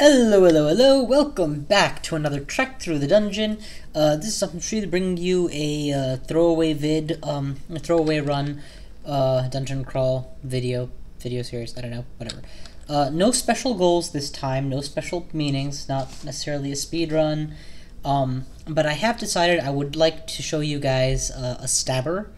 Hello, hello, hello, welcome back to another trek through the dungeon. This is Ashenzari bringing you a throwaway vid, a throwaway run, dungeon crawl video series, I don't know, whatever. No special goals this time, no special meanings, not necessarily a speed run, but I have decided I would like to show you guys a stabber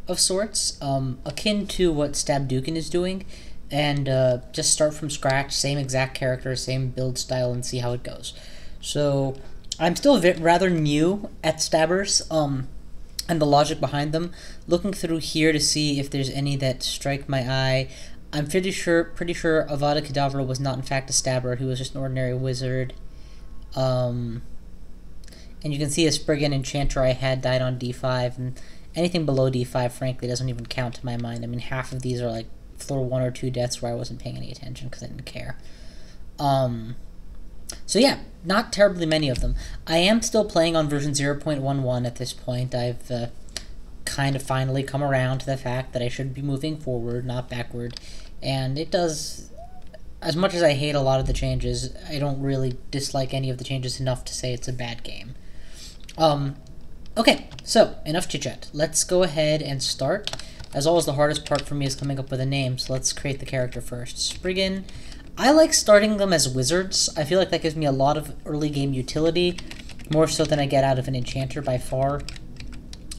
of sorts, akin to what JabGut is doing. And just start from scratch, same exact character, same build style, and see how it goes. So I'm still rather new at stabbers, and the logic behind them. Looking through here to see if there's any that strike my eye. I'm pretty sure Avada Kedavra was not in fact a stabber. He was just an ordinary wizard. And you can see a Spriggan enchanter I had died on D5, and anything below D5, frankly, doesn't even count to my mind. I mean, half of these are like floor 1 or 2 deaths where I wasn't paying any attention because I didn't care. So yeah, not terribly many of them. I am still playing on version 0.11 at this point. I've kind of finally come around to the fact that I should be moving forward, not backward. And it does, as much as I hate a lot of the changes, I don't really dislike any of the changes enough to say it's a bad game. Okay, so enough chit-chat. Let's go ahead and start. As always, the hardest part for me is coming up with a name, so let's create the character first. Spriggan. I like starting them as wizards. I feel like that gives me a lot of early game utility, more so than I get out of an enchanter by far.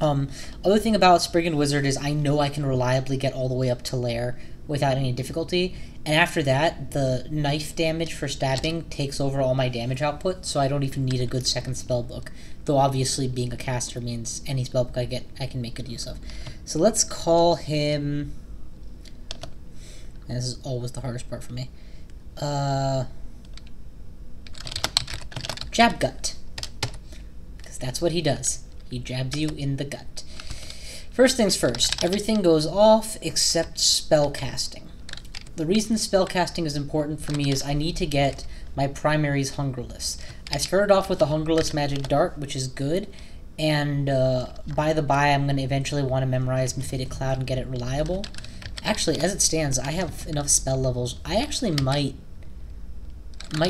Other thing about Spriggan Wizard is I know I can reliably get all the way up to lair without any difficulty, and after that, the knife damage for stabbing takes over all my damage output, so I don't even need a good second spellbook. Though obviously being a caster means any spellbook I get, I can make good use of. So let's call him, and this is always the hardest part for me, JabGut, because that's what he does. He jabs you in the gut. First things first, everything goes off except spellcasting. The reason spellcasting is important for me is I need to get my primaries hungerless. I started off with the hungerless magic dart, which is good, and by the by, I'm going to eventually want to memorize Mephitic Cloud and get it reliable. Actually, as it stands, I have enough spell levels. I actually might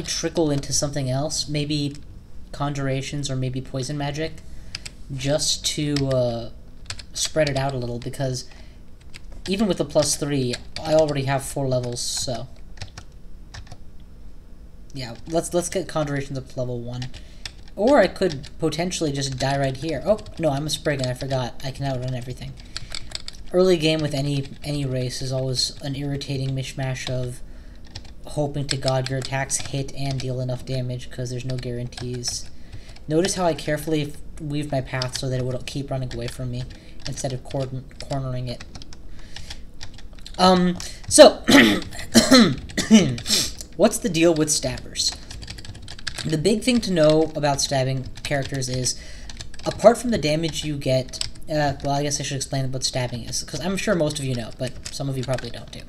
trickle into something else, maybe conjurations or maybe poison magic, just to spread it out a little, because even with the +3, I already have 4 levels, so yeah, let's get conjurations up to level 1. Or I could potentially just die right here. Oh, no, I'm a Spriggan, I forgot. I can outrun everything. Early game with any race is always an irritating mishmash of hoping to God your attacks hit and deal enough damage, because there's no guarantees. Notice how I carefully weaved my path so that it would keep running away from me, instead of cornering it. So, what's the deal with stabbers? The big thing to know about stabbing characters is, apart from the damage you get, well, I guess I should explain what stabbing is, because I'm sure most of you know, but some of you probably don't do.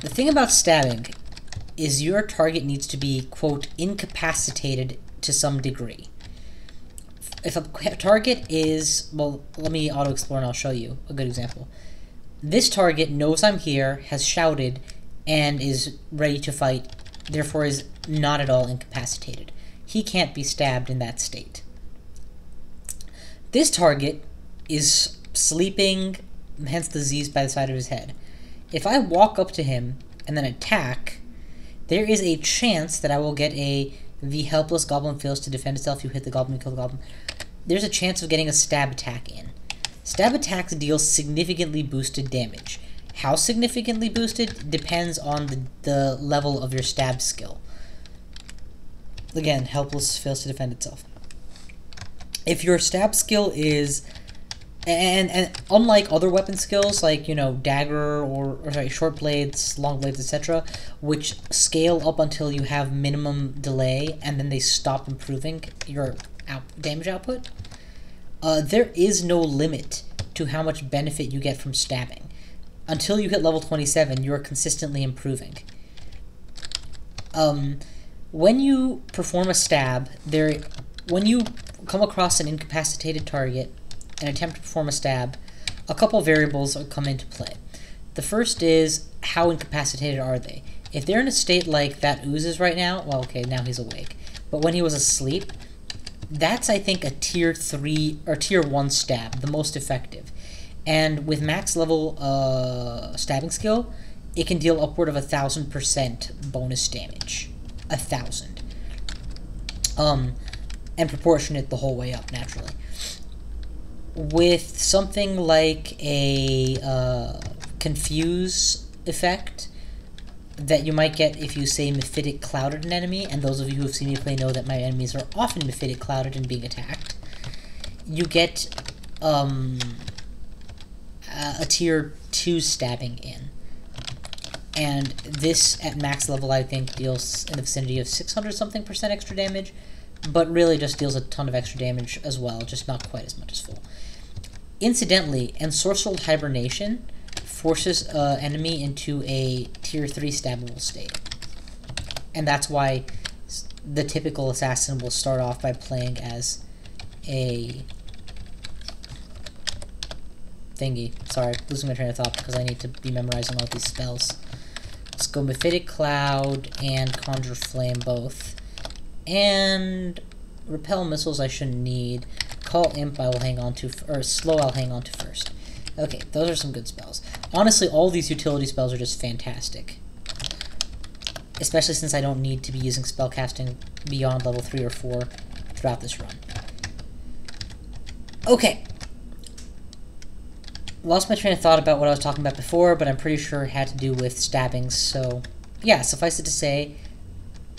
The thing about stabbing is your target needs to be, quote, incapacitated to some degree. If a target is, well, let me auto-explore and I'll show you a good example. This target knows I'm here, has shouted, and is ready to fight, therefore is not at all incapacitated. He can't be stabbed in that state. This target is sleeping, hence the Z's by the side of his head. If I walk up to him and then attack, there is a chance that I will get the helpless goblin fails to defend itself, you hit the goblin, you kill the goblin. There's a chance of getting a stab attack in. Stab attacks deal significantly boosted damage. How significantly boosted depends on the level of your stab skill. Again, helpless fails to defend itself. If your stab skill is, and unlike other weapon skills like, you know, dagger or sorry, short blades, long blades, etc., which scale up until you have minimum delay and then they stop improving your damage output, there is no limit to how much benefit you get from stabbing. Until you hit level 27, you're consistently improving. When you perform a stab, when you come across an incapacitated target and attempt to perform a stab, a couple variables come into play. The first is, how incapacitated are they? If they're in a state like that Ooze is right now, well, okay, now he's awake. But when he was asleep, that's, I think, a tier 3 or tier 1 stab, the most effective. And with max level stabbing skill, it can deal upward of 1,000% bonus damage. 1,000. And proportionate the whole way up, naturally. With something like a confuse effect that you might get if you, say, Mephitic Clouded an enemy, and those of you who have seen me play know that my enemies are often Mephitic Clouded and being attacked, you get a tier 2 stabbing in. And this, at max level, I think, deals in the vicinity of 600-something% extra damage, but really just deals a ton of extra damage as well, just not quite as much as full. Incidentally, Ensorcelled Hibernation forces an enemy into a tier 3 stabbable state. And that's why the typical assassin will start off by playing as a thingy. Sorry, losing my train of thought because I need to be memorizing all these spells. Let's go Mephitic Cloud and Conjure Flame both. And Repel Missiles I shouldn't need. Call Imp I will hang on to, or Slow I'll hang on to first. Okay, those are some good spells. Honestly, all these utility spells are just fantastic. Especially since I don't need to be using spellcasting beyond level 3 or 4 throughout this run. Okay. Lost my train of thought about what I was talking about before, but I'm pretty sure it had to do with stabbings, so yeah, suffice it to say,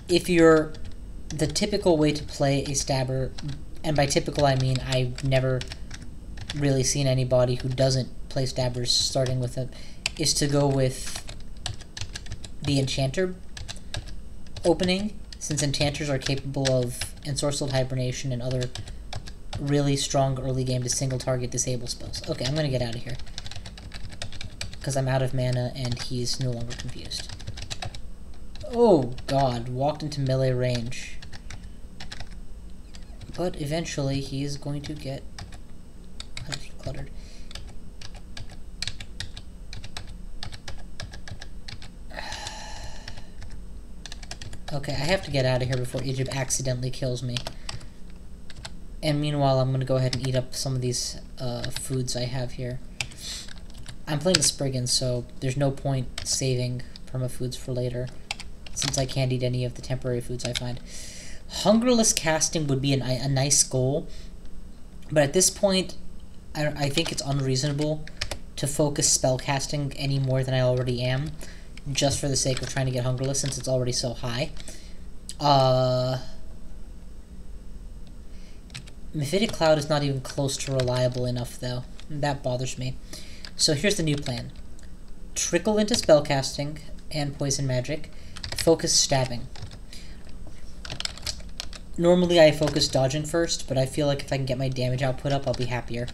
if you're the typical way to play a stabber, and by typical I mean I've never really seen anybody who doesn't play stabbers starting with it, is to go with the Enchanter opening, since Enchanters are capable of Ensorcelled Hibernation and other really strong early game to single target disable spells. Okay, I'm gonna get out of here because I'm out of mana and he's no longer confused. Oh god, walked into melee range. But eventually he is going to get cluttered. Okay, I have to get out of here before Egypt accidentally kills me. And meanwhile, I'm going to go ahead and eat up some of these foods I have here. I'm playing the Spriggan, so there's no point saving perma-foods for later, since I can't eat any of the temporary foods I find. Hungerless casting would be a nice goal, but at this point, I think it's unreasonable to focus spellcasting any more than I already am, just for the sake of trying to get Hungerless, since it's already so high. Mephitic Cloud is not even close to reliable enough, though. That bothers me. So here's the new plan. Trickle into spellcasting and poison magic. Focus stabbing. Normally I focus dodging first, but I feel like if I can get my damage output up, I'll be happier.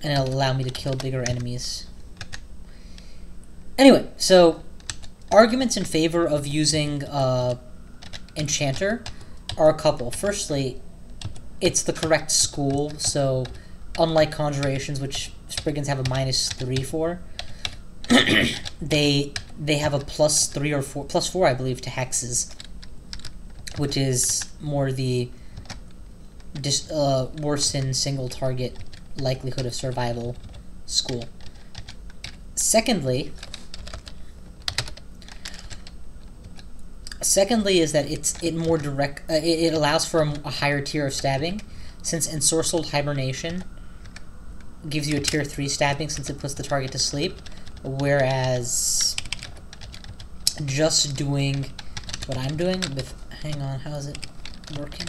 And it'll allow me to kill bigger enemies. Anyway, so arguments in favor of using Enchanter are a couple. Firstly, it's the correct school, so unlike Conjurations, which Spriggans have a -3 for, they have a +3 or +4, I believe, to hexes, which is more the worsen single target likelihood of survival school. Secondly is that it allows for a higher tier of stabbing, since Ensorcelled Hibernation gives you a tier 3 stabbing since it puts the target to sleep, whereas just doing what I'm doing with, hang on, how is it working?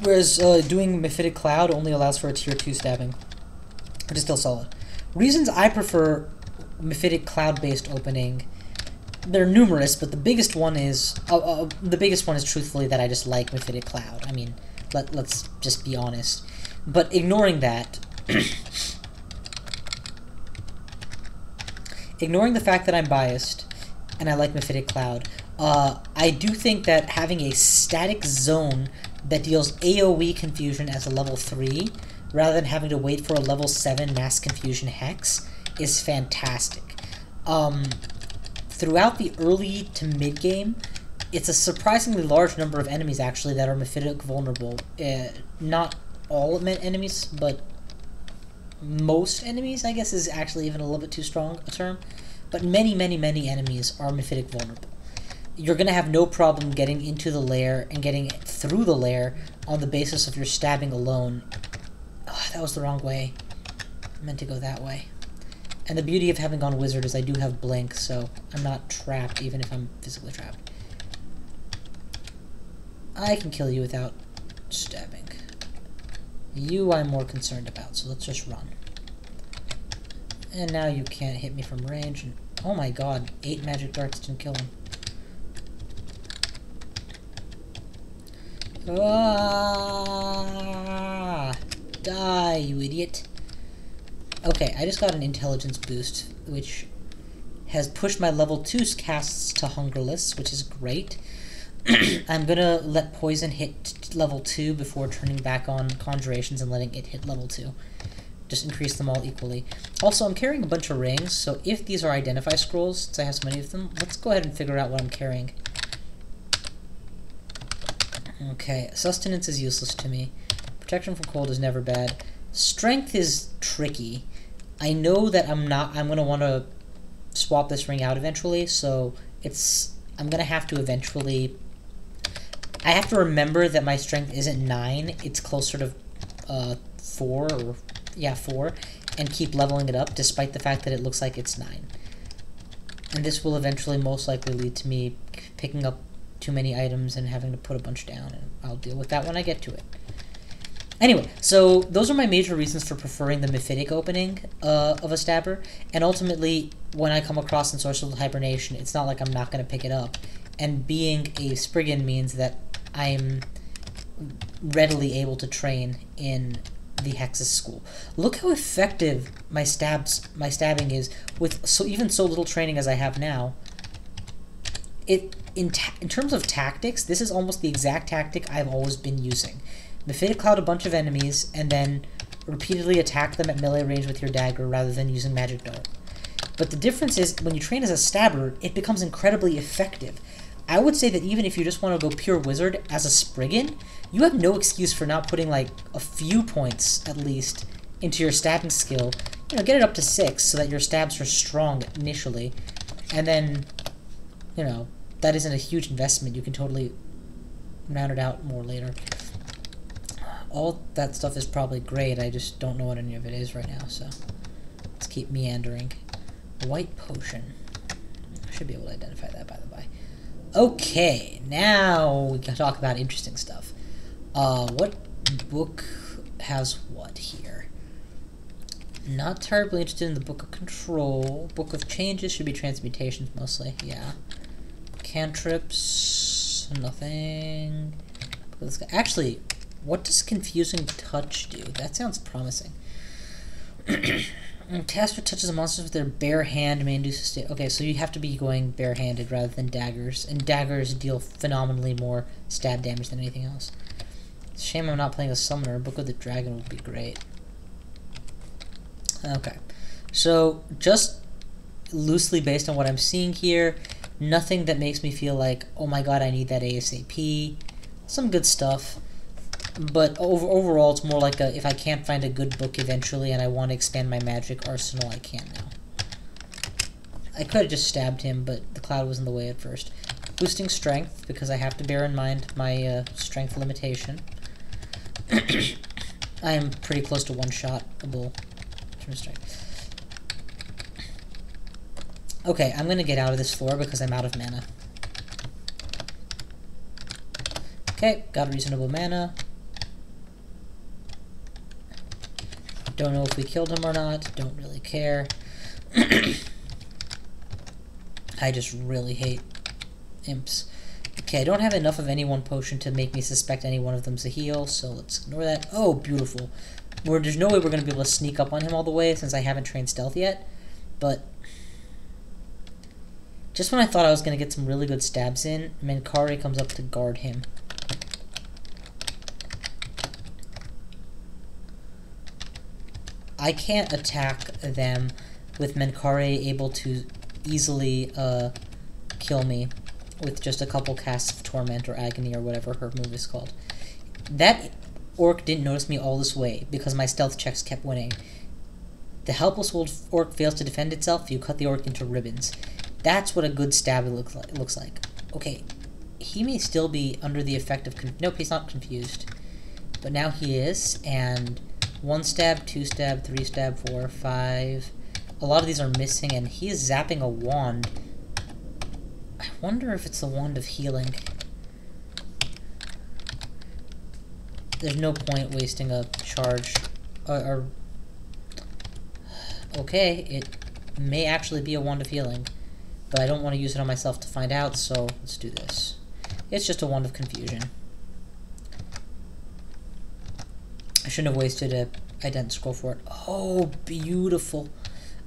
Whereas doing Mephitic Cloud only allows for a tier 2 stabbing, which is still solid. Reasons I prefer Mephitic Cloud based opening, they're numerous, but the biggest one is truthfully that I just like Mephitic Cloud. I mean, let's just be honest. But ignoring that, ignoring the fact that I'm biased and I like Mephitic Cloud, I do think that having a static zone that deals AoE confusion as a level 3, rather than having to wait for a level 7 mass confusion hex, is fantastic. throughout the early to mid game, it's a surprisingly large number of enemies actually that are Mephitic vulnerable. Not all enemies, but most enemies, I guess, is actually even a little bit too strong a term. But many, many, many enemies are Mephitic vulnerable. You're going to have no problem getting into the lair and getting through the lair on the basis of your stabbing alone. Oh, that was the wrong way. I meant to go that way. And the beauty of having gone wizard is I do have blink, so I'm not trapped even if I'm physically trapped. I can kill you without stabbing. You I'm more concerned about, so let's just run. And now you can't hit me from range. And, oh my god, 8 magic darts didn't kill him. Ah, die, you idiot. Okay, I just got an intelligence boost, which has pushed my level 2 casts to Hungerless, which is great. I'm gonna let Poison hit level 2 before turning back on Conjurations and letting it hit level 2. Just increase them all equally. Also, I'm carrying a bunch of rings, so if these are Identify Scrolls, since I have so many of them, let's go ahead and figure out what I'm carrying. Okay, Sustenance is useless to me. Protection from cold is never bad. Strength is tricky. I know that I'm gonna want to swap this ring out eventually, so I'm gonna have to eventually... I have to remember that my strength isn't 9, it's closer to 4, or... yeah, 4, and keep leveling it up, despite the fact that it looks like it's 9. And this will eventually most likely lead to me picking up too many items and having to put a bunch down, and I'll deal with that when I get to it. Anyway, so those are my major reasons for preferring the Mephitic opening of a stabber, and ultimately, when I come across Ensorcelled Hibernation, it's not like I'm not going to pick it up, and being a Spriggan means that I'm readily able to train in the Hexus school. Look how effective my stabbing is with even so little training as I have now. In terms of tactics, this is almost the exact tactic I've always been using. Mephitic Cloud a bunch of enemies, and then repeatedly attack them at melee range with your dagger rather than using Magic Dart. But the difference is, when you train as a stabber, it becomes incredibly effective. I would say that even if you just want to go pure wizard as a Spriggan, you have no excuse for not putting like a few points, at least, into your stabbing skill. You know, get it up to 6 so that your stabs are strong initially, and then, you know, that isn't a huge investment. You can totally round it out more later. All that stuff is probably great, I just don't know what any of it is right now, so let's keep meandering. White potion. I should be able to identify that, by the way. Okay, now we can talk about interesting stuff. What book has what here? Not terribly interested in the Book of Control. Book of Changes should be transmutations mostly, yeah. Cantrips, nothing. Actually, what does Confusing Touch do? That sounds promising. Caster touches a monster with their bare hand may induce a state. Okay, so you have to be going barehanded rather than daggers, and daggers deal phenomenally more stab damage than anything else. It's a shame I'm not playing a summoner. Book of the Dragon would be great. Okay, so just loosely based on what I'm seeing here, nothing that makes me feel like, oh my god, I need that ASAP. Some good stuff. But overall, it's more like if I can't find a good book eventually and I want to expand my magic arsenal, I can now. I could have just stabbed him, but the cloud was in the way at first. Boosting strength, because I have to bear in mind my strength limitation. I am pretty close to one-shotable in terms of strength. Okay, I'm going to get out of this floor because I'm out of mana. Okay, got reasonable mana. Don't know if we killed him or not. Don't really care. I just really hate imps. Okay, I don't have enough of any one potion to make me suspect any one of them's a heal, so let's ignore that. Oh, beautiful. There's no way we're going to be able to sneak up on him all the way since I haven't trained stealth yet. But just when I thought I was going to get some really good stabs in, Menkari comes up to guard him. I can't attack them with Menkari able to easily kill me with just a couple casts of Torment or Agony or whatever her move is called. That orc didn't notice me all this way because my stealth checks kept winning. The helpless orc fails to defend itself, you cut the orc into ribbons. That's what a good stabber looks like. Okay, he may still be under the effect of... Nope, he's not confused. But now he is, and 1 stab, 2 stab, 3 stab, 4, 5... A lot of these are missing, and he is zapping a wand. I wonder if it's the Wand of Healing. There's no point wasting a charge. Okay, it may actually be a Wand of Healing, but I don't want to use it on myself to find out, so let's do this. It's just a Wand of Confusion. I shouldn't have wasted a ident scroll for it. Oh, beautiful.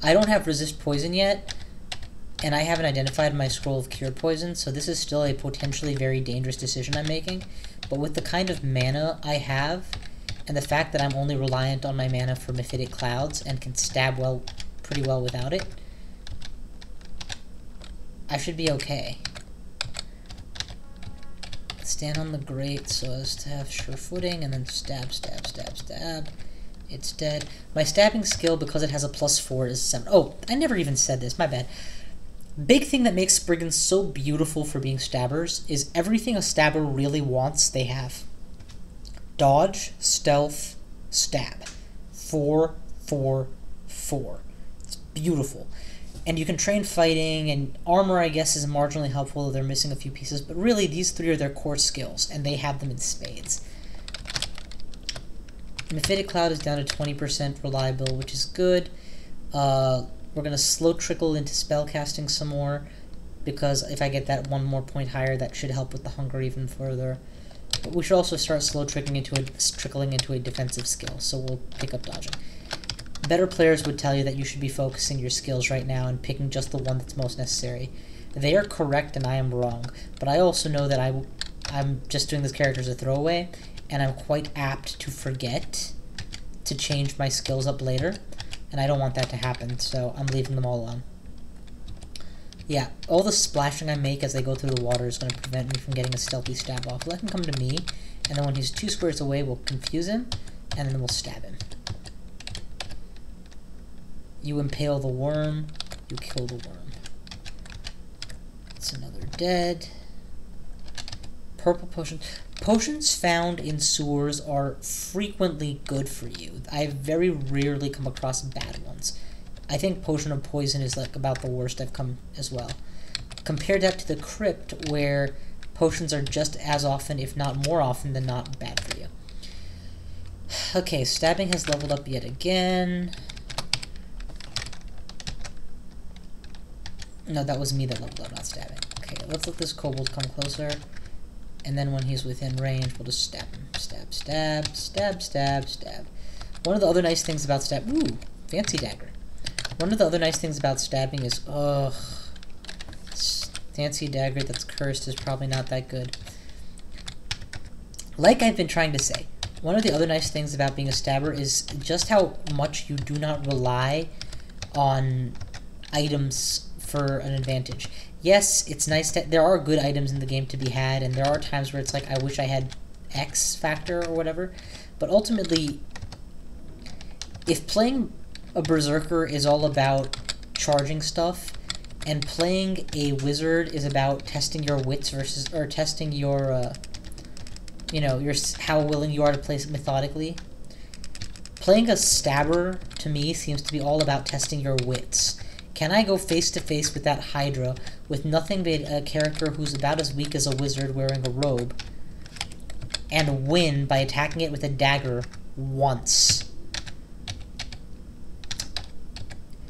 I don't have resist poison yet, and I haven't identified my scroll of cure poison, so this is still a potentially very dangerous decision I'm making. But with the kind of mana I have, and the fact that I'm only reliant on my mana for Mephitic Clouds and can stab pretty well without it, I should be okay. Stand on the grate so as to have sure footing, and then stab, stab, stab, stab. It's dead. My stabbing skill, because it has a +4, is 7. Oh, I never even said this. My bad. Big thing that makes Spriggans so beautiful for being stabbers is everything a stabber really wants, they have. Dodge, stealth, stab. 4, 4, 4. It's beautiful. And you can train fighting, and armor, I guess, is marginally helpful, though they're missing a few pieces. But really, these 3 are their core skills, and they have them in spades. Mephitic Cloud is down to 20% reliable, which is good. We're going to slow trickle into spellcasting some more, because if I get that 1 more point higher, that should help with the hunger even further. But we should also start slow trickling into a defensive skill, so we'll pick up dodging. Better players would tell you that you should be focusing your skills right now and picking just the one that's most necessary. They are correct and I am wrong, but I also know that I'm just doing this character as a throwaway, and I'm quite apt to forget to change my skills up later, and I don't want that to happen, so I'm leaving them all alone. Yeah, all the splashing I make as they go through the water is going to prevent me from getting a stealthy stab off. Let him come to me, and then when he's 2 squares away, we'll confuse him, and then we'll stab him. You impale the worm, you kill the worm. It's another dead. Purple potion. Potions found in sewers are frequently good for you. I have very rarely come across bad ones. I think Potion of Poison is like about the worst I've come as well. Compare that to the Crypt, where potions are just as often, if not more often than not, bad for you. Okay, stabbing has leveled up yet again. No, that was me that leveled up, not stabbing. Okay, let's let this kobold come closer. And then when he's within range, we'll just stab him. Stab, stab, stab, stab, stab. One of the other nice things about ooh, fancy dagger. One of the other nice things about stabbing is, fancy dagger that's cursed is probably not that good. Like I've been trying to say, one of the other nice things about being a stabber is just how much you do not rely on items for an advantage. Yes, it's nice that there are good items in the game to be had, and there are times where it's like, I wish I had X factor or whatever, but ultimately, if playing a berserker is all about charging stuff, and playing a wizard is about testing your wits or testing your, how willing you are to play methodically, playing a stabber, to me, seems to be all about testing your wits. Can I go face-to-face with that Hydra with nothing but a character who's about as weak as a wizard wearing a robe and win by attacking it with a dagger once?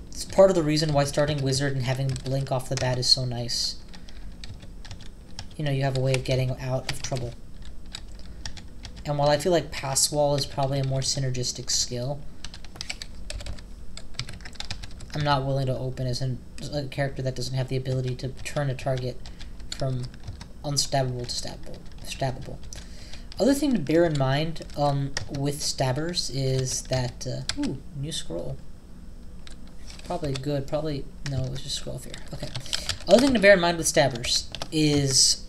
It's part of the reason why starting wizard and having blink off the bat is so nice. You know, you have a way of getting out of trouble. And while I feel like Pass Wall is probably a more synergistic skill, I'm not willing to open as a character that doesn't have the ability to turn a target from unstabbable to stabbable. Other thing to bear in mind with stabbers is that, ooh, new scroll. Probably good, no, it was just scroll fear. Okay. Other thing to bear in mind with stabbers is...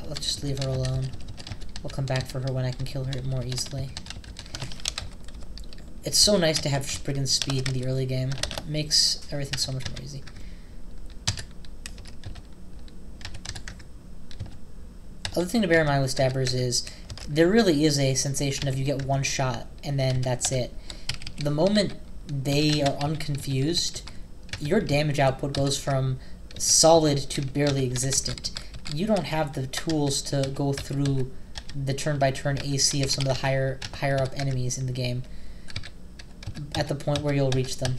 let's just leave her alone. We'll come back for her when I can kill her more easily. It's so nice to have Spriggan's speed in the early game. It makes everything so much more easy. Other thing to bear in mind with stabbers is there really is a sensation of you get one shot and then that's it. The moment they are unconfused, your damage output goes from solid to barely existent. You don't have the tools to go through the turn-by-turn AC of some of the higher up enemies in the game at the point where you'll reach them.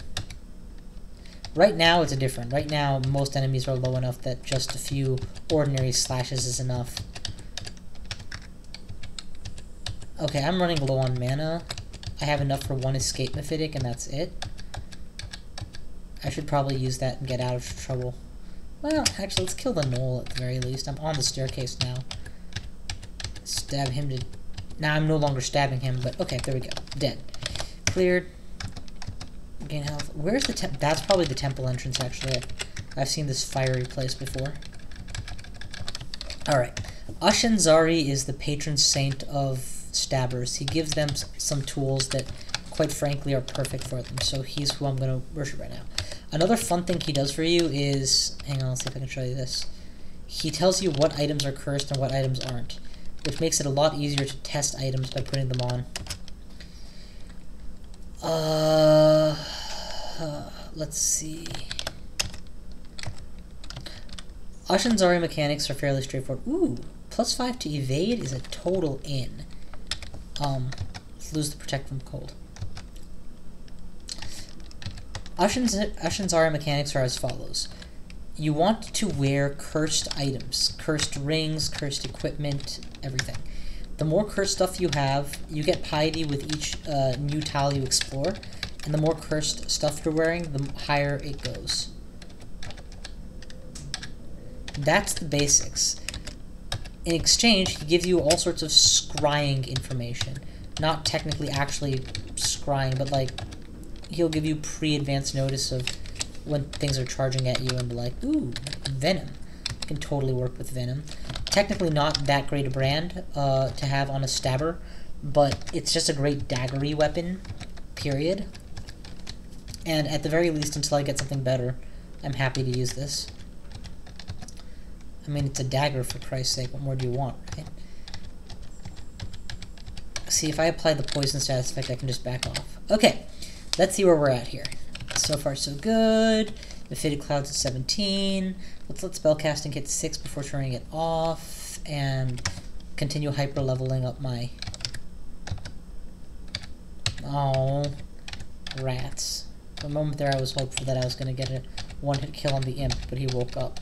Right now it's different. Right now most enemies are low enough that just a few ordinary slashes is enough. Okay, I'm running low on mana. I have enough for one escape Mephitic and that's it. I should probably use that and get out of trouble. Well, actually, let's kill the gnoll at the very least. I'm on the staircase now. Stab him to... Now I'm no longer stabbing him, but okay, there we go. Dead. Cleared. Gain health. Where's the temple? That's probably the temple entrance, actually. I've seen this fiery place before. Alright. Ashenzari is the patron saint of stabbers. He gives them some tools that, quite frankly, are perfect for them. So he's who I'm going to worship right now. Another fun thing he does for you is... Hang on, let's see if I can show you this. He tells you what items are cursed and what items aren't, which makes it a lot easier to test items by putting them on. Let's see. Ashenzari mechanics are fairly straightforward. Ooh, +5 to evade is a total in. Let's lose the protect from cold. Ashenzari mechanics are as follows. You want to wear cursed items. Cursed rings, cursed equipment, everything. The more cursed stuff you have, you get piety with each new tile you explore, and the more cursed stuff you're wearing, the higher it goes. That's the basics. In exchange, he gives you all sorts of scrying information. Not technically actually scrying, but like, he'll give you pre-advanced notice of when things are charging at you and be like, ooh, venom. You can totally work with venom. Technically not that great a brand to have on a stabber, but it's just a great daggery weapon, period. And at the very least, until I get something better, I'm happy to use this. I mean, it's a dagger, for Christ's sake. What more do you want, right? See, if I apply the poison status effect, I can just back off. Okay, let's see where we're at here. So far, so good. The Faded Clouds at 17. Let's let spellcasting hit 6 before turning it off, and continue hyper leveling up my... Oh, rats. For a moment there, I was hopeful that I was going to get a one-hit kill on the imp, but he woke up.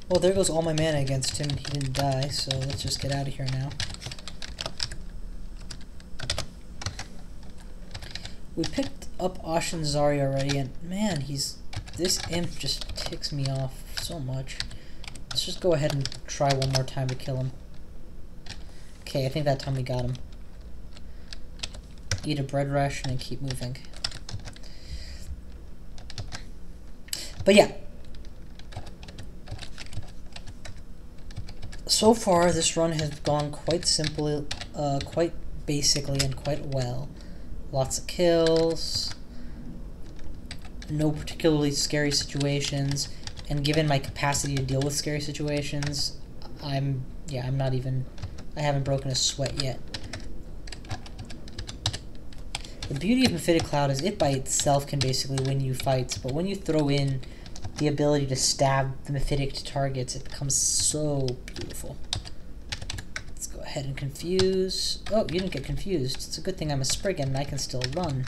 Well, there goes all my mana against him. He didn't die, so let's just get out of here now. We picked up Ashenzari already, and man, this imp just ticks me off so much. Let's just go ahead and try one more time to kill him. Okay, I think that time we got him. Eat a bread ration and keep moving. But yeah. So far, this run has gone quite simply, quite basically, and quite well. Lots of kills, no particularly scary situations, and given my capacity to deal with scary situations, I haven't broken a sweat yet. The beauty of Mephitic Cloud is it by itself can basically win you fights, but when you throw in the ability to stab the Mephitic to targets, it becomes so beautiful. Let's go ahead and confuse. Oh, you didn't get confused. It's a good thing I'm a Spriggan and I can still run.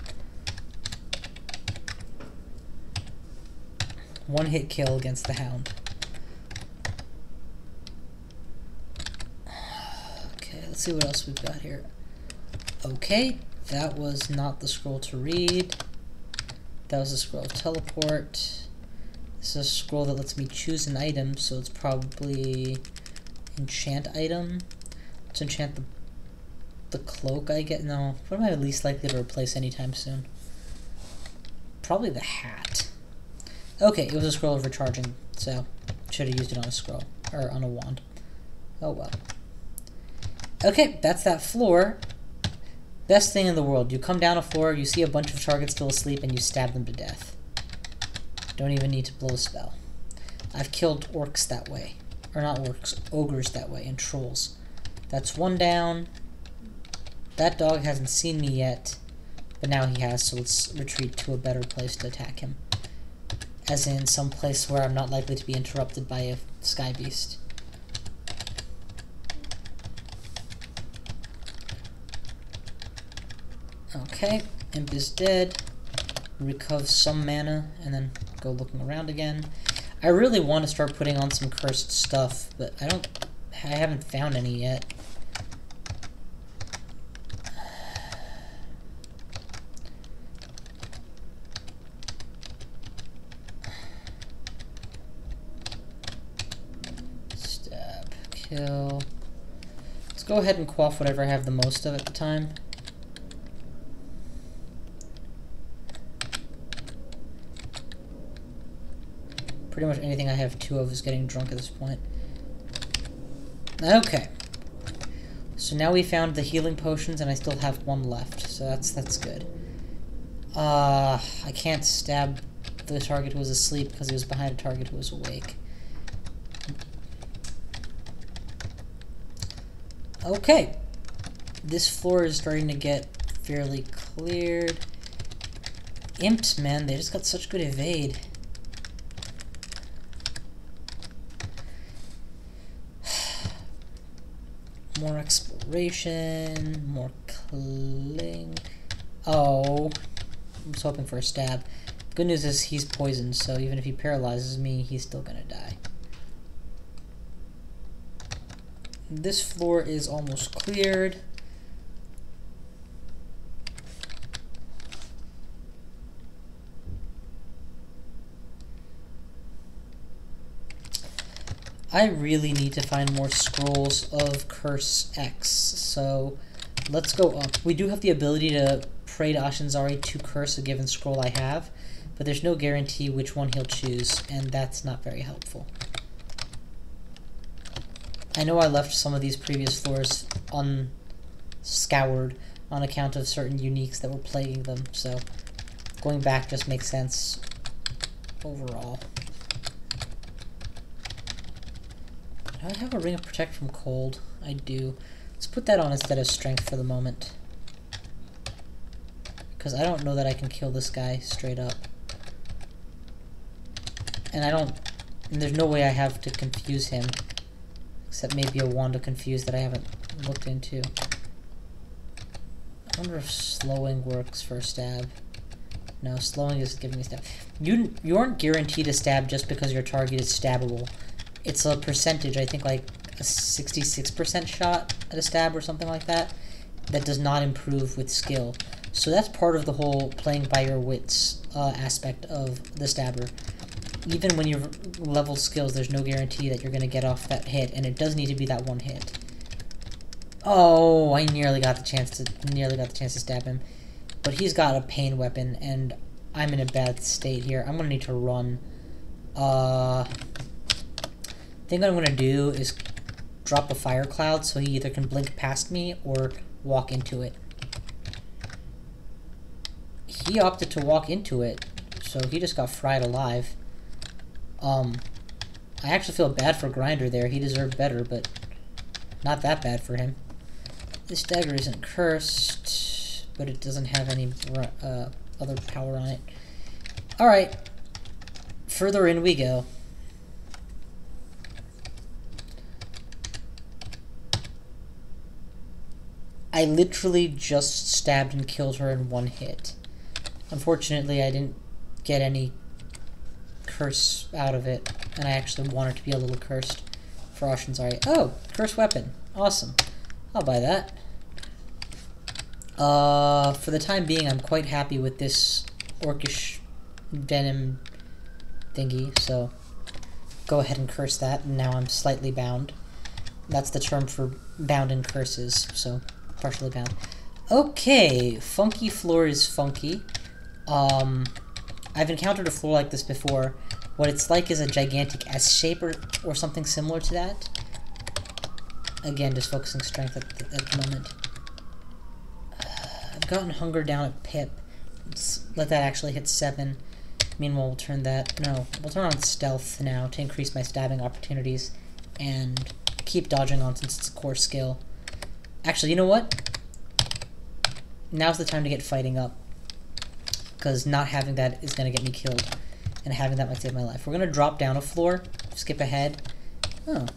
One hit kill against the Hound. Okay, let's see what else we've got here. Okay, that was not the scroll to read. That was the scroll of teleport. This is a scroll that lets me choose an item, so it's probably enchant item. Let's enchant the the cloak I get? No. What am I least likely to replace anytime soon? Probably the hat. Okay, it was a scroll of recharging, so should have used it on a scroll, or on a wand. Oh well. Okay, that's that floor. Best thing in the world. You come down a floor, you see a bunch of targets still asleep, and you stab them to death. Don't even need to blow a spell. I've killed orcs that way. Or not orcs, ogres that way, and trolls. That's one down. That dog hasn't seen me yet, but now he has, so let's retreat to a better place to attack him. As in some place where I'm not likely to be interrupted by a sky beast. Okay, imp is dead. Recover some mana, and then go looking around again. I really want to start putting on some cursed stuff, but I haven't found any yet. Stab, kill. Let's go ahead and quaff whatever I have the most of at the time. Pretty much anything I have two of is getting drunk at this point. Okay. So now we found the healing potions, and I still have one left, so that's good. I can't stab the target who was asleep because he was behind a target who was awake. Okay. This floor is starting to get fairly cleared. Imps, man, they just got such good evade. More exploration, more cling. Oh, I was hoping for a stab. Good news is he's poisoned, so even if he paralyzes me, he's still gonna die. This floor is almost cleared. I really need to find more scrolls of Curse X, so let's go up. We do have the ability to pray to Ashenzari to curse a given scroll I have, but there's no guarantee which one he'll choose, and that's not very helpful. I know I left some of these previous floors unscoured on account of certain uniques that were plaguing them, so going back just makes sense overall. Do I have a Ring of Protect from Cold? I do. Let's put that on instead of Strength for the moment. Because I don't know that I can kill this guy straight up. And there's no way I have to confuse him. Except maybe a wand to confuse that I haven't looked into. I wonder if slowing works for a stab. No, slowing is giving me a stab. You aren't guaranteed a stab just because your target is stabbable. It's a percentage, I think like a 66% shot at a stab or something like that. That does not improve with skill. So that's part of the whole playing by your wits aspect of the stabber. Even when you're level skills, there's no guarantee that you're going to get off that hit, and it does need to be that one hit. Oh, I nearly got the chance to stab him. But he's got a pain weapon, and I'm in a bad state here. I'm going to need to run. I think what I'm going to do is drop a fire cloud so he either can blink past me or walk into it. He opted to walk into it, so he just got fried alive. I actually feel bad for Grinder there. He deserved better, but not that bad for him. This dagger isn't cursed, but it doesn't have any other power on it. Alright, further in we go. I literally just stabbed and killed her in one hit. Unfortunately, I didn't get any curse out of it, and I actually wanted to be a little cursed for Ashenzari. Oh, cursed weapon. Awesome. I'll buy that. For the time being, I'm quite happy with this orcish venom thingy, so go ahead and curse that, and now I'm slightly bound. That's the term for bound in curses, so partially bound. Okay, funky floor is funky. I've encountered a floor like this before. What it's like is a gigantic S shape or something similar to that. Again, just focusing strength at the moment. I've gotten hunger down at Pip. Let's let that actually hit 7. Meanwhile, we'll turn on stealth now to increase my stabbing opportunities and keep dodging on since it's a core skill. Actually, you know what? Now's the time to get fighting up, because not having that is going to get me killed, and having that might save my life. We're going to drop down a floor, skip ahead. Oh.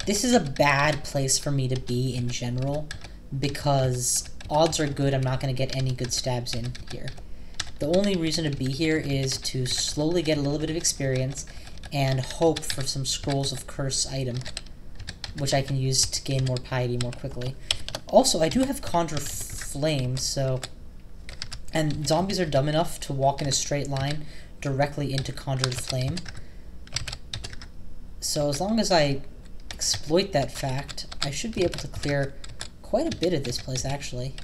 This is a bad place for me to be in general, because odds are good I'm not going to get any good stabs in here. The only reason to be here is to slowly get a little bit of experience and hope for some Scrolls of Curse item, which I can use to gain more piety more quickly. Also, I do have Conjure Flame, so... And zombies are dumb enough to walk in a straight line directly into Conjured Flame. So as long as I exploit that fact, I should be able to clear quite a bit of this place, actually.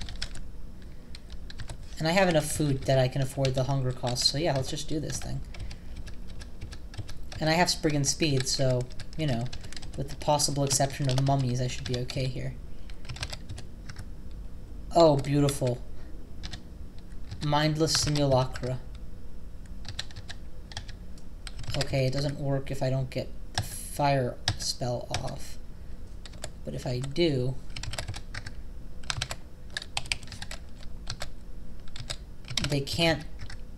And I have enough food that I can afford the hunger costs, so yeah, let's just do this thing. And I have Spriggan Speed, so, you know, with the possible exception of mummies, I should be okay here. Oh, beautiful. Mindless Simulacra. Okay, it doesn't work if I don't get the fire spell off. But if I do... they can't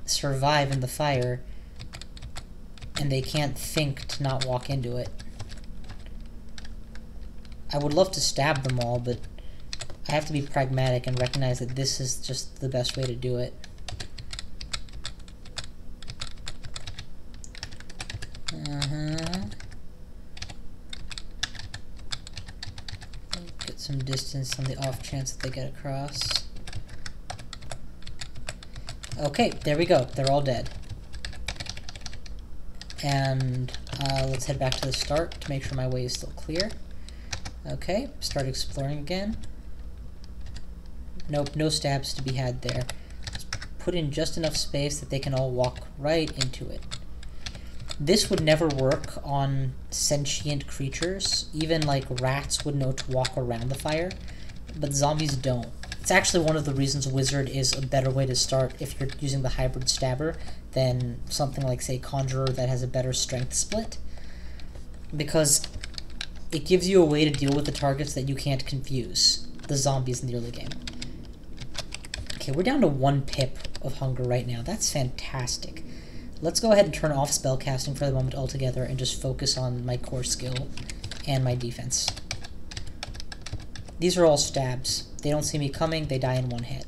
survive in the fire, and they can't think to not walk into it. I would love to stab them all, but I have to be pragmatic and recognize that this is just the best way to do it. Get some distance on the off chance that they get across. Okay, there we go. They're all dead. And let's head back to the start to make sure my way is still clear. Okay, start exploring again. Nope, no stabs to be had there. Let's put in just enough space that they can all walk right into it. This would never work on sentient creatures. Even like rats would know to walk around the fire, but zombies don't. It's actually one of the reasons Wizard is a better way to start if you're using the hybrid stabber than something like, say, Conjurer that has a better strength split. Because it gives you a way to deal with the targets that you can't confuse, the zombies in the early game. Okay, we're down to 1 pip of hunger right now. That's fantastic. Let's go ahead and turn off spellcasting for the moment altogether and just focus on my core skill and my defense. These are all stabs. They don't see me coming, they die in 1 hit.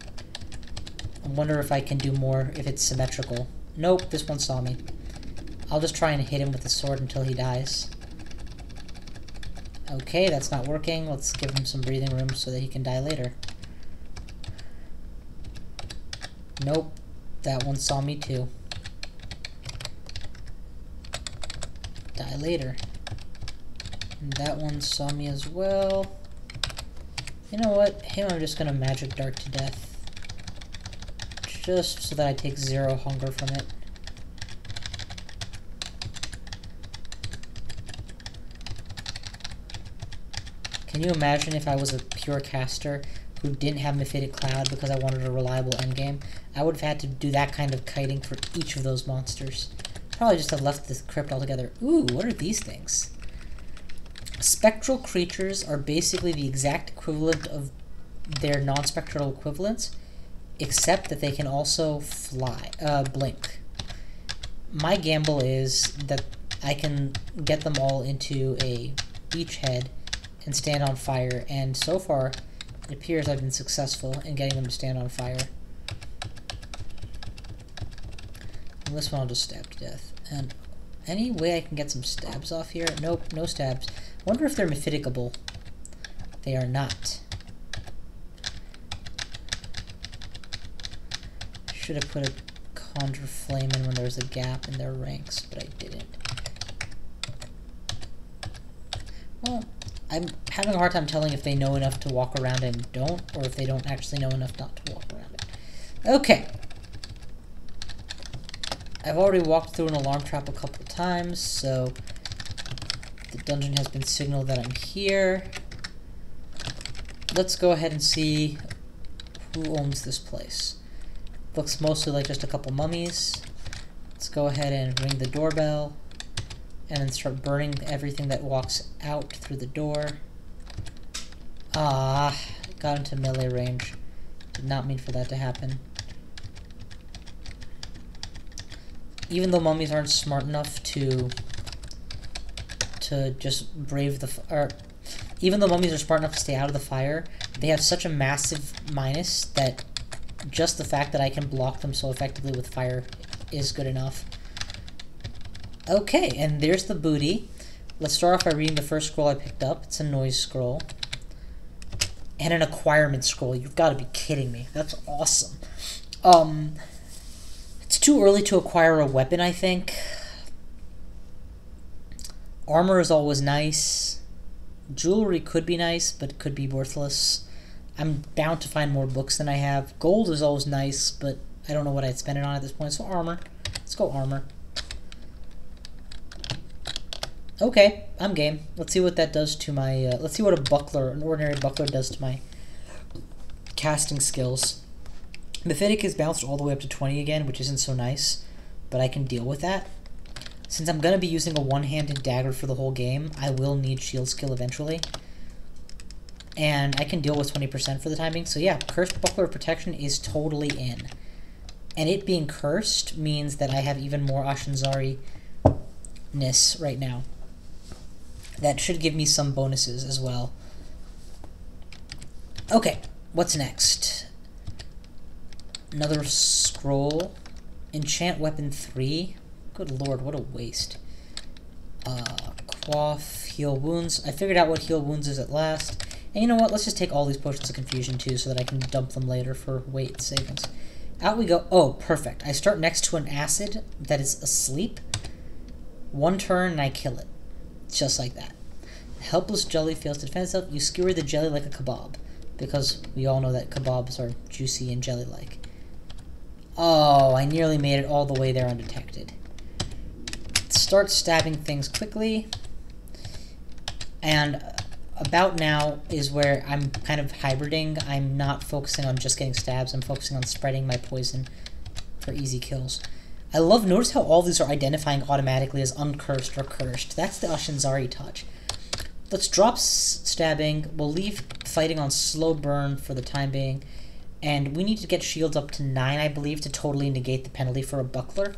I wonder if I can do more if it's symmetrical. Nope, this one saw me. I'll just try and hit him with the sword until he dies. Okay, that's not working. Let's give him some breathing room so that he can die later. Nope, that one saw me too. Die later. And that one saw me as well. You know what? Him I'm just gonna magic dart to death. Just so that I take 0 hunger from it. Can you imagine if I was a pure caster who didn't have Mephitic Cloud because I wanted a reliable endgame? I would have had to do that kind of kiting for each of those monsters. Probably just have left this crypt altogether. Ooh, what are these things? Spectral creatures are basically the exact equivalent of their non-spectral equivalents, except that they can also fly, blink. My gamble is that I can get them all into a beachhead and stand on fire, and so far it appears I've been successful in getting them to stand on fire. And this one I'll just stab to death. And any way I can get some stabs off here? Nope, no stabs. Wonder if they're Mephiticable. They are not. Should have put a Conjure Flame in when there was a gap in their ranks, but I didn't. Well, I'm having a hard time telling if they know enough to walk around and don't, or if they don't actually know enough not to walk around it. Okay. I've already walked through an alarm trap a couple times, so the dungeon has been signaled that I'm here. Let's go ahead and see who owns this place. Looks mostly like just a couple mummies. Let's go ahead and ring the doorbell and then start burning everything that walks out through the door. Ah, got into melee range. Did not mean for that to happen. Even though mummies aren't smart enough to just brave the even though mummies are smart enough to stay out of the fire, they have such a massive minus that just the fact that I can block them so effectively with fire is good enough. Okay, and there's the booty. Let's start off by reading the first scroll I picked up. It's a noise scroll. And an acquirement scroll. You've got to be kidding me. That's awesome. It's too early to acquire a weapon, I think. Armor is always nice. Jewelry could be nice, but could be worthless. I'm bound to find more books than I have. Gold is always nice, but I don't know what I'd spend it on at this point. So armor. Let's go armor. Okay, I'm game. Let's see what that does to my... let's see what a buckler, an ordinary buckler, does to my casting skills. Mephitic is bounced all the way up to 20 again, which isn't so nice, but I can deal with that. Since I'm going to be using a one-handed dagger for the whole game, I will need shield skill eventually. And I can deal with 20% for the time being. So yeah, Cursed Buckler of Protection is totally in. And it being cursed means that I have even more Ashenzari-ness right now. That should give me some bonuses as well. Okay, what's next? Another scroll. Enchant Weapon 3. Good lord, what a waste. Quaff, Heal Wounds. I figured out what Heal Wounds is at last. And you know what, let's just take all these Potions of Confusion too so that I can dump them later for weight savings. Out we go. Oh, perfect. I start next to an acid that is asleep. One turn and I kill it. Just like that. Helpless jelly fails to defend itself. You skewer the jelly like a kebab. Because we all know that kebabs are juicy and jelly-like. Oh, I nearly made it all the way there undetected. Start stabbing things quickly. And about now is where I'm kind of hybriding. I'm not focusing on just getting stabs. I'm focusing on spreading my poison for easy kills. I love, notice how all these are identifying automatically as uncursed or cursed. That's the Ashenzari touch. Let's drop stabbing. We'll leave fighting on slow burn for the time being. And we need to get shields up to 9, I believe, to totally negate the penalty for a buckler.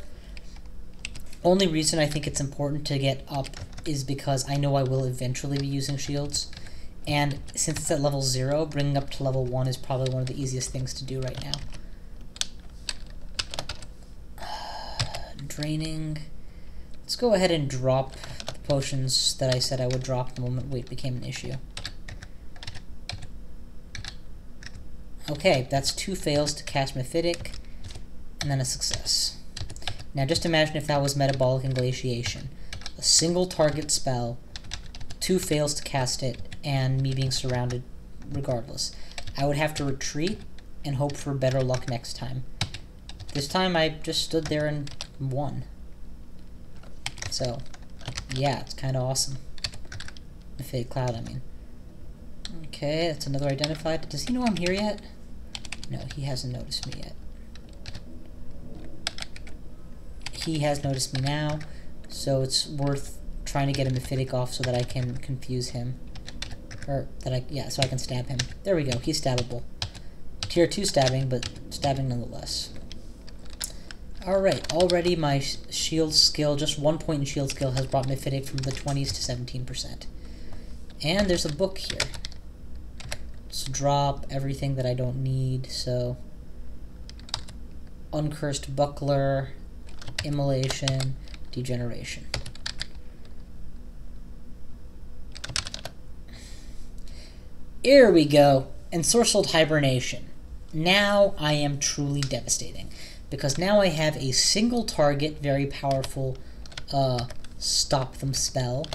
Only reason I think it's important to get up is because I know I will eventually be using shields. And since it's at level 0, bringing up to level 1 is probably one of the easiest things to do right now. Draining. Let's go ahead and drop the potions that I said I would drop the moment weight became an issue. Okay, that's 2 fails to cast Mephitic, and then a success. Now just imagine if that was Metabolic Inglatiation. A single target spell, 2 fails to cast it, and me being surrounded regardless. I would have to retreat and hope for better luck next time. This time I just stood there and won. So, yeah, it's kind of awesome. Mephitic Cloud, I mean. Okay, that's another identified. Does he know I'm here yet? No, he hasn't noticed me yet. He has noticed me now, so it's worth trying to get a Mephitic off so that I can confuse him. Or, so I can stab him. There we go, he's stabbable. Tier 2 stabbing, but stabbing nonetheless. Alright, already my shield skill, just 1 point in shield skill, has brought Mephitic from the 20s to 17%. And there's a book here. Let's drop everything that I don't need, so... Uncursed Buckler, Immolation, Degeneration. Here we go. Ensorcelled Hibernation. Now I am truly devastating. Because now I have a single target, very powerful stop them spell,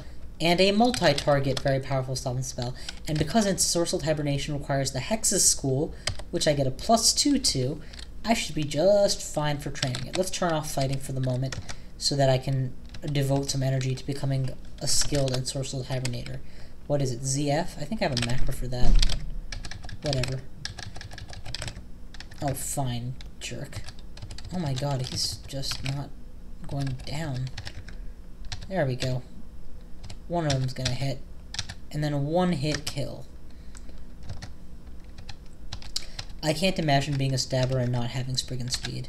and a multi-target very powerful stopping spell. And because Ensorcelled Hibernation requires the Hex's School, which I get a +2 to, I should be just fine for training it. Let's turn off fighting for the moment so that I can devote some energy to becoming a skilled Ensorcelled Hibernator. What is it, ZF? I think I have a macro for that. Whatever. Oh, fine, jerk. Oh my god, he's just not going down. There we go. One of them's gonna hit. And then a one-hit kill. I can't imagine being a stabber and not having Spriggan speed.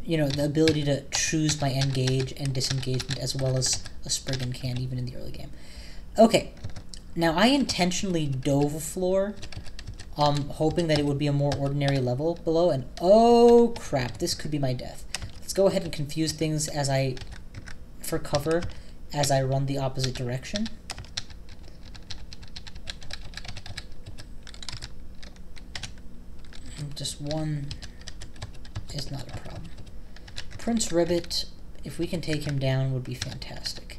You know, the ability to choose my engage and disengagement as well as a Spriggan can, even in the early game. Okay, now I intentionally dove a floor, hoping that it would be a more ordinary level below, and oh crap, this could be my death. Let's go ahead and confuse things for cover as I run the opposite direction. Just one is not a problem. Prince Ribbit, if we can take him down, would be fantastic.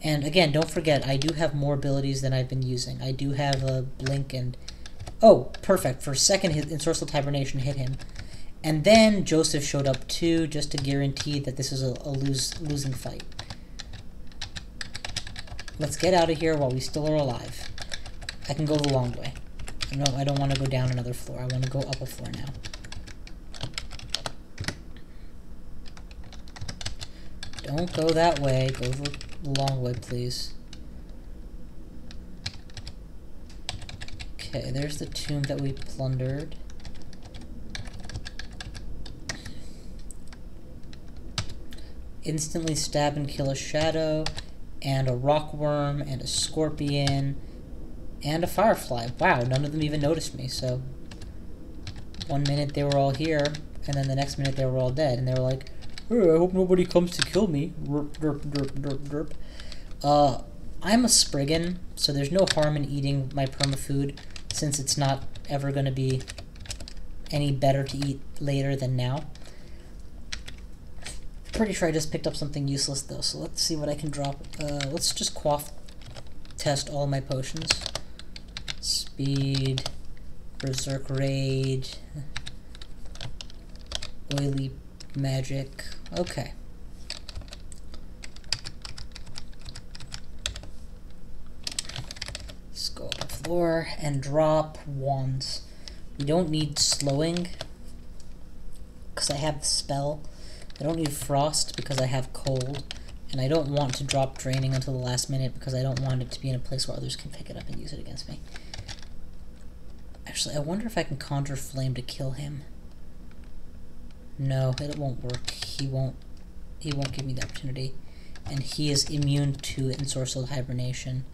And again, don't forget, I do have more abilities than I've been using. I do have a Blink and... Oh, perfect. For a second, Ensorcelled Hibernation hit him. And then Joseph showed up too, just to guarantee that this is a losing fight. Let's get out of here while we still are alive. I can go the long way. No, I don't want to go down another floor. I want to go up a floor now. Don't go that way. Go the long way, please. Okay, there's the tomb that we plundered. Instantly stab and kill a shadow, and a rockworm, and a scorpion, and a firefly. Wow, none of them even noticed me, so... One minute they were all here, and then the next minute they were all dead, and they were like, hey, I hope nobody comes to kill me. Derp, derp, derp, derp, derp. I'm a Spriggan, so there's no harm in eating my permafood, since it's not ever going to be any better to eat later than now. Pretty sure I just picked up something useless, though, so let's see what I can drop. Let's just quaff test all my potions. Speed, Berserk Rage, Oily Magic. Okay. Let's go up the floor and drop wands. We don't need slowing, because I have the spell. I don't need frost because I have cold. And I don't want to drop draining until the last minute because I don't want it to be in a place where others can pick it up and use it against me. Actually, I wonder if I can conjure flame to kill him. No, it won't work. He won't give me the opportunity. And he is immune to Ensorcelled Hibernation.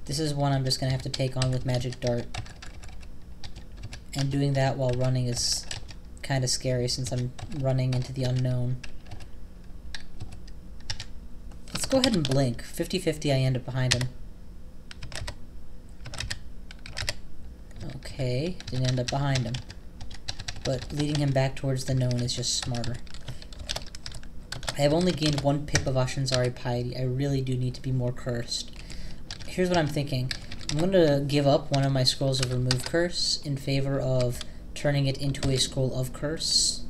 This is one I'm just going to have to take on with Magic Dart. And doing that while running is kind of scary since I'm running into the unknown. Let's go ahead and blink. 50-50 I end up behind him. Okay, didn't end up behind him. But leading him back towards the known is just smarter. I have only gained 1 pip of Ashenzari Piety. I really do need to be more cursed. Here's what I'm thinking. I'm going to give up one of my scrolls of Remove Curse in favor of turning it into a scroll of curse.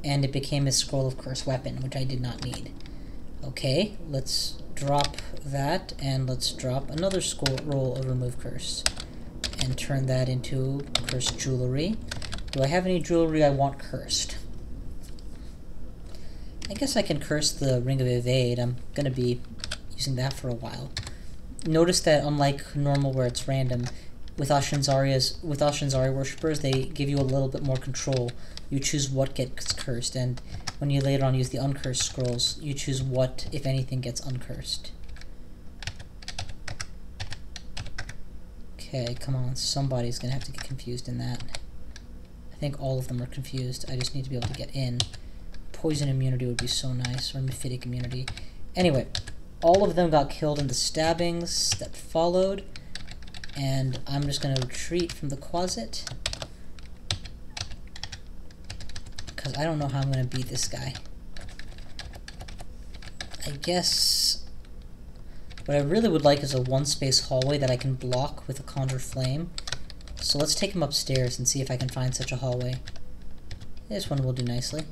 And it became a scroll of curse weapon, which I did not need. Okay, let's drop that, and let's drop another scroll of Remove Curse. And turn that into cursed jewelry. Do I have any jewelry I want cursed? I guess I can curse the Ring of Evade. I'm going to be using that for a while. Notice that unlike normal where it's random, with Ashenzari worshippers, they give you a little bit more control. You choose what gets cursed, and when you later on use the uncursed scrolls, you choose what, if anything, gets uncursed. Okay, come on, somebody's gonna have to get confused in that. I think all of them are confused. I just need to be able to get in. Poison immunity would be so nice, or Mephitic immunity. Anyway, all of them got killed in the stabbings that followed, and I'm just gonna retreat from the closet, because I don't know how I'm gonna beat this guy. I guess what I really would like is a one-space hallway that I can block with a Conjure Flame. So let's take him upstairs and see if I can find such a hallway. This one will do nicely.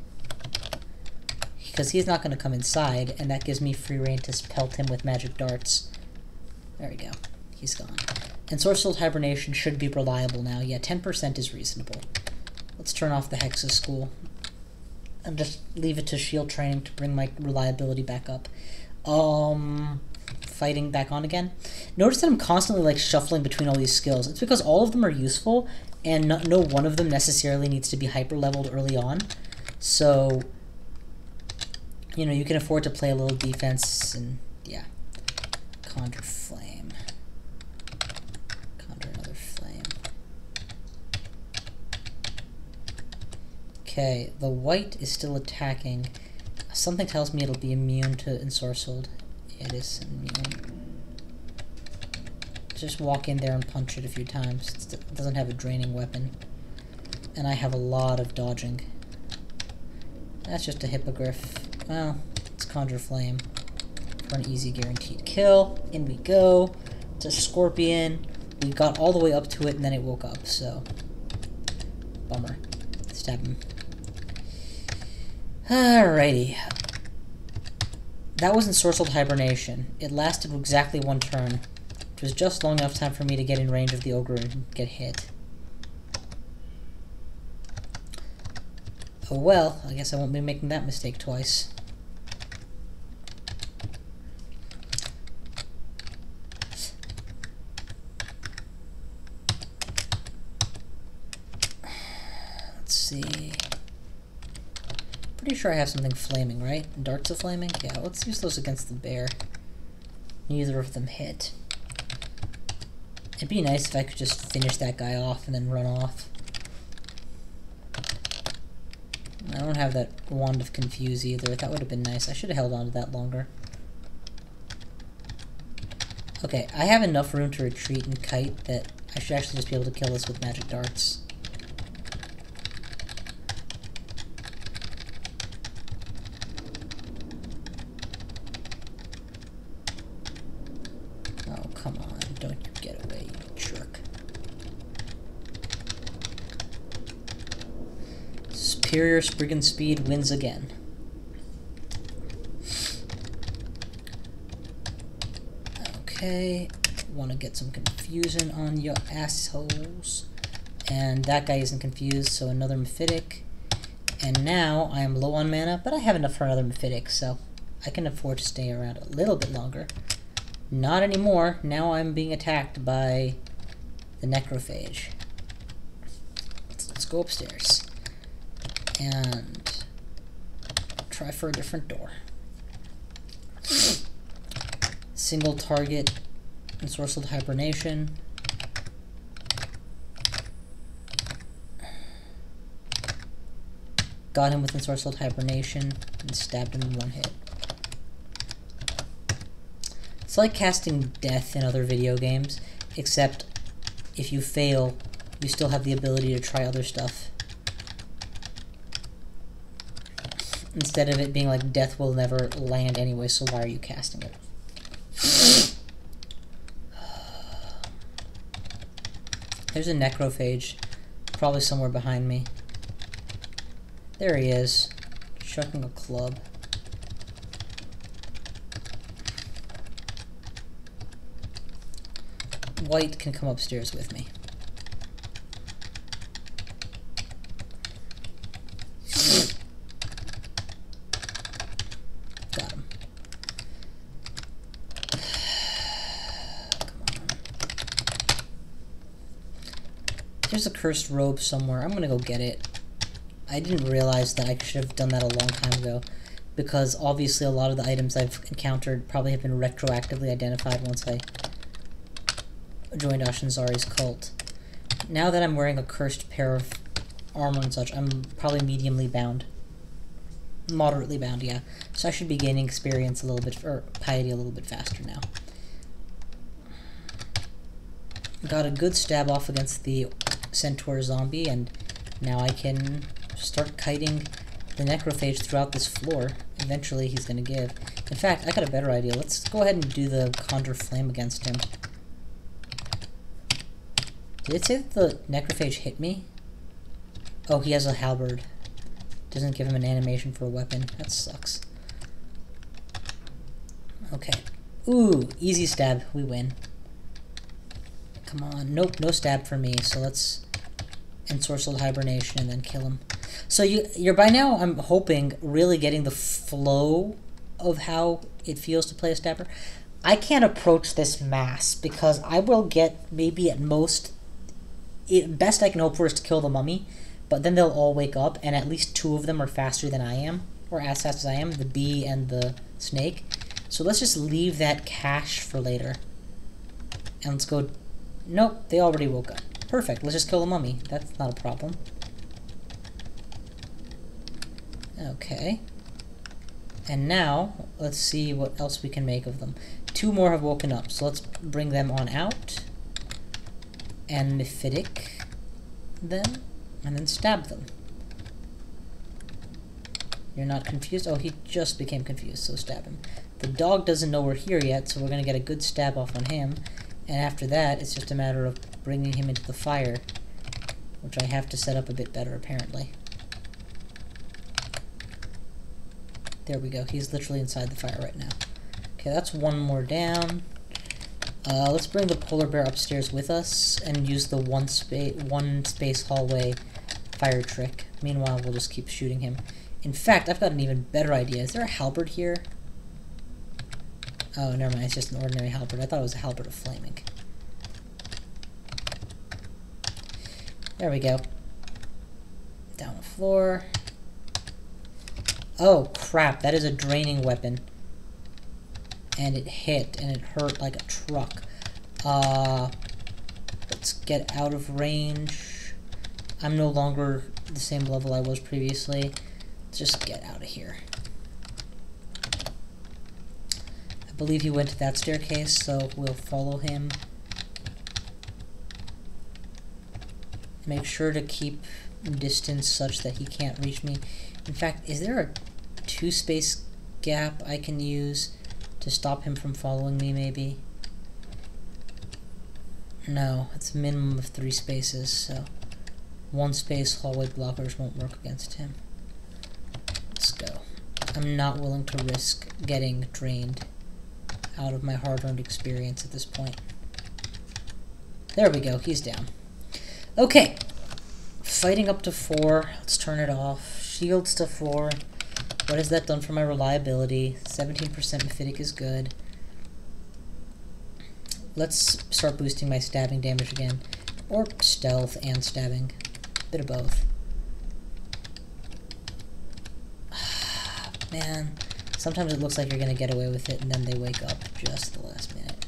Because he's not going to come inside, and that gives me free reign to pelt him with magic darts. There we go. He's gone. And Sorcerer's Hibernation should be reliable now. Yeah, 10% is reasonable. Let's turn off the Hex's School. And just leave it to shield training to bring my reliability back up. Fighting back on again. Notice that I'm constantly like shuffling between all these skills. It's because all of them are useful, and no one of them necessarily needs to be hyper leveled early on. So, you know, you can afford to play a little defense, and yeah. Conjure Flame. Conjure another flame. Okay, the white is still attacking. Something tells me it'll be immune to Ensorcelled. It is immune. Just walk in there and punch it a few times. It doesn't have a draining weapon. And I have a lot of dodging. That's just a Hippogriff. Well, it's Conjure Flame. For an easy guaranteed kill. In we go. It's a Scorpion. We got all the way up to it and then it woke up, so... Bummer. Stab him. Alrighty. That was Ensorcelled Hibernation. It lasted exactly one turn, which was just long enough time for me to get in range of the ogre and get hit. Oh well, I guess I won't be making that mistake twice. Let's see. Pretty sure I have something flaming, right? Darts of flaming? Yeah, let's use those against the bear. Neither of them hit. It'd be nice if I could just finish that guy off and then run off. I don't have that Wand of Confuse either. That would have been nice. I should have held on to that longer. Okay, I have enough room to retreat and kite that I should actually just be able to kill this with magic darts. Oh, come on. Don't you get away, you jerk. Superior Spriggan speed wins again. Okay, want to get some confusion on your assholes. And that guy isn't confused, so another Mephitic. And now I am low on mana, but I have enough for another Mephitic, so I can afford to stay around a little bit longer. Not anymore. Now I'm being attacked by the Necrophage. Let's go upstairs. And try for a different door. Single target Ensorcelled Hibernation. Got him with Ensorcelled Hibernation and stabbed him in one hit. It's like casting Death in other video games, except if you fail, you still have the ability to try other stuff. Instead of it being like Death will never land anyway, so why are you casting it? There's a Necrophage, probably somewhere behind me. There he is, chucking a club. White can come upstairs with me. Got him. Come on. There's a cursed robe somewhere. I'm gonna go get it. I didn't realize that I should have done that a long time ago, because obviously a lot of the items I've encountered probably have been retroactively identified once I joined Ashenzari's cult. Now that I'm wearing a cursed pair of armor and such, I'm probably mediumly bound. Moderately bound, yeah. So I should be gaining experience a little bit, or piety a little bit faster now. Got a good stab off against the Centaur zombie, and now I can start kiting the Necrophage throughout this floor eventually he's gonna give. In fact, I got a better idea. Let's go ahead and do the Conjure Flame against him. Did it say that the Necrophage hit me? Oh, he has a halberd. Doesn't give him an animation for a weapon. That sucks. Okay. Ooh, easy stab. We win. Come on. Nope, no stab for me. So let's Ensorcelled Hibernation and then kill him. So you're by now, I'm hoping, really getting the flow of how it feels to play a stabber. I can't approach this mass because I will get maybe at most... best I can hope for is to kill the mummy, but then they'll all wake up, and at least 2 of them are faster than I am, or as fast as I am, the bee and the snake. So let's just leave that cache for later. And let's go... Nope, they already woke up. Perfect, let's just kill the mummy. That's not a problem. Okay. And now, let's see what else we can make of them. 2 more have woken up, so let's bring them on out. And Mephitic them, and then stab them. You're not confused? Oh, he just became confused, so stab him. The dog doesn't know we're here yet, so we're going to get a good stab off on him. And after that, it's just a matter of bringing him into the fire, which I have to set up a bit better, apparently. There we go. He's literally inside the fire right now. Okay, that's 1 more down. Let's bring the polar bear upstairs with us and use the one space hallway fire trick. Meanwhile, we'll just keep shooting him. In fact, I've got an even better idea. Is there a halberd here? Oh, never mind. It's just an ordinary halberd. I thought it was a halberd of flaming. There we go. Down the floor. Oh, crap. That is a draining weapon. And it hit, and it hurt like a truck. Let's get out of range. I'm no longer the same level I was previously. Let's just get out of here. I believe he went to that staircase, so we'll follow him. Make sure to keep distance such that he can't reach me. In fact, is there a 2-space gap I can use to stop him from following me, maybe? No, it's a minimum of 3 spaces, so 1 space hallway blockers won't work against him. Let's go. I'm not willing to risk getting drained out of my hard-earned experience at this point. There we go, he's down. Okay, fighting up to 4. Let's turn it off. Shields to 4. What has that done for my reliability? 17% Mephitic is good. Let's start boosting my stabbing damage again. Or stealth and stabbing. Bit of both. Man, sometimes it looks like you're going to get away with it and then they wake up just the last minute.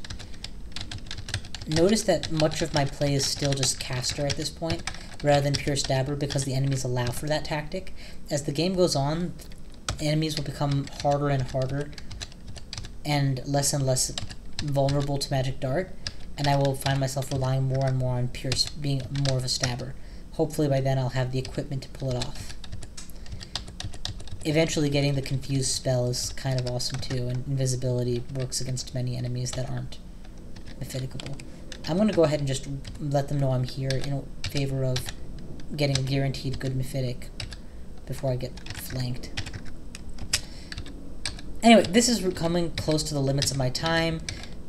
Notice that much of my play is still just caster at this point, rather than pure stabber, because the enemies allow for that tactic. As the game goes on, enemies will become harder and harder and less vulnerable to magic dart, and I will find myself relying more and more on pierce, being more of a stabber. Hopefully by then I'll have the equipment to pull it off. Eventually getting the confused spell is kind of awesome too, and invisibility works against many enemies that aren't Mephiticable. I'm going to go ahead and just let them know I'm here in favor of getting a guaranteed good Mephitic before I get flanked. Anyway, this is coming close to the limits of my time.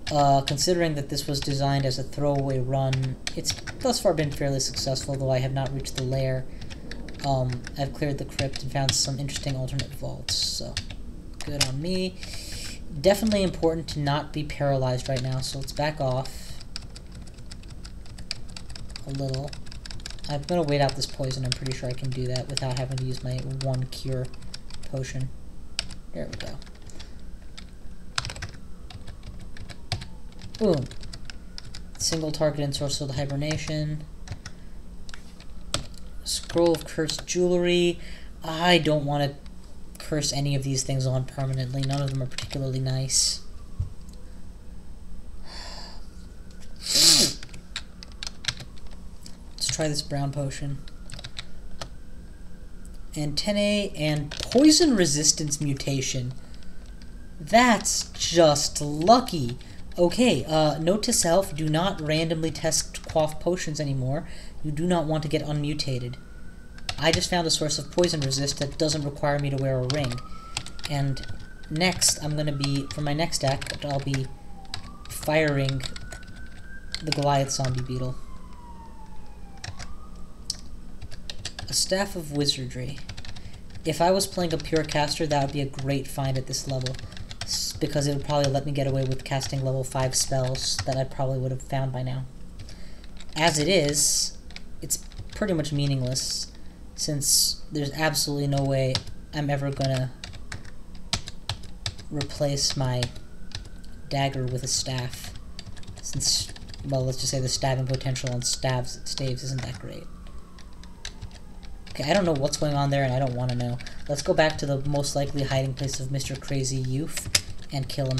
Considering that this was designed as a throwaway run, it's thus far been fairly successful, though I have not reached the lair. I've cleared the crypt and found some interesting alternate vaults, so good on me. Definitely important to not be paralyzed right now, so let's back off a little. I'm going to wait out this poison. I'm pretty sure I can do that without having to use my 1 cure potion. There we go. Boom. Single target ensorcelled hibernation. Scroll of cursed jewelry. I don't want to curse any of these things on permanently. None of them are particularly nice. Let's try this brown potion. Antennae and poison resistance mutation. That's just lucky. Okay, note to self, do not randomly test quaff potions anymore. You do not want to get unmutated. I just found a source of poison resist that doesn't require me to wear a ring. And next, I'm going to be, for my next deck, I'll be firing the Goliath Zombie Beetle. A Staff of Wizardry. If I was playing a pure caster, that would be a great find at this level, because it would probably let me get away with casting level 5 spells that I probably would have found by now. As it is, it's pretty much meaningless, since there's absolutely no way I'm ever gonna replace my dagger with a staff, since, well, let's just say the stabbing potential on staves isn't that great. Okay, I don't know what's going on there, and I don't want to know. Let's go back to the most likely hiding place of Mr. Crazy Youth and kill him.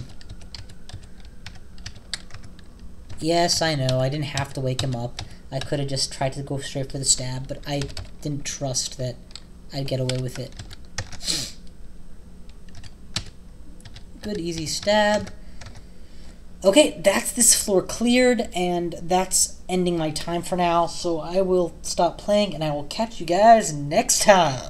Yes, I know, I didn't have to wake him up. I could have just tried to go straight for the stab, but I didn't trust that I'd get away with it. Good, easy stab. Okay, that's this floor cleared, and that's ending my time for now, so I will stop playing, and I will catch you guys next time.